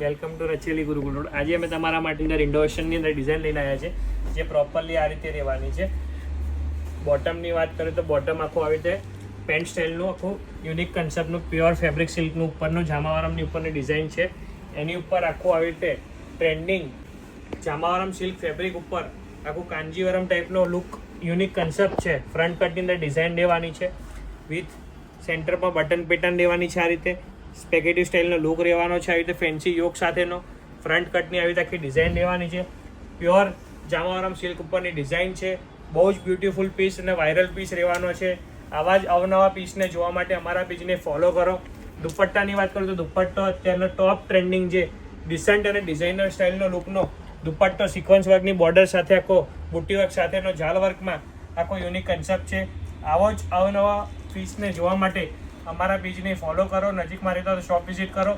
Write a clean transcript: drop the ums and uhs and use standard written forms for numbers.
Welcome to રચેલી Gurukul road. આજે અમે તમારા માટે અંદર ઇન્ડોવેશનની અંદર ડિઝાઇન લઈને આવ્યા છે, જે પ્રોપરલી આ રીતે રહેવાની છે. બોટમની વાત કરીએ તો બોટમ આખું આવી રીતે પેન્ટ સ્ટાઇલનું આખું યુનિક કન્સેપ્ટનું પ્યોર ફેબ્રિક સિલ્કનું ઉપરનું જામાવારમની ઉપરની ડિઝાઇન છે. એની ઉપર આખું આવી રીતે ટ્રેન્ડિંગ જામાવારમ સિલ્ક ફેબ્રિક ઉપર આખું કાંજીવરમ ટાઈપનો લુક યુનિક કન્સેપ્ટ છે. ફ્રન્ટ કટની અંદર ડિઝાઇન દેવાની છે, વિથ સેન્ટરમાં બટન પેટર્ન દેવાની છે. આ રીતે સ્પેગેટી સ્ટાઇલનો લુક રહેવાનો છે. આવી રીતે ફેન્સી યોક સાથેનો ફ્રન્ટ કટની આવી રીતે આખી ડિઝાઇન દેવાની છે. પ્યોર જામાવારમ સિલ્ક ઉપરની ડિઝાઇન છે. બહુ જ બ્યુટીફુલ પીસ અને વાયરલ પીસ રહેવાનો છે. આવા જ અવનવા પીસને જોવા માટે અમારા પેજને ફોલો કરો. દુપટ્ટાની વાત કરું તો દુપટ્ટો અત્યારનો ટોપ ટ્રેન્ડિંગ છે. ડિસન્ટ અને ડિઝાઇનર સ્ટાઇલનો લુકનો દુપટ્ટો સિક્વન્સ વર્કની બોર્ડર સાથે આખો બુટ્ટી વર્ક સાથેનો ઝાલ વર્કમાં આખો યુનિક કન્સેપ્ટ છે. આવો જ અવનવા પીસને જોવા માટે અમારા પેજને ફોલો કરો. નજીકમાં રહેતા તો શોપ વિઝિટ કરો.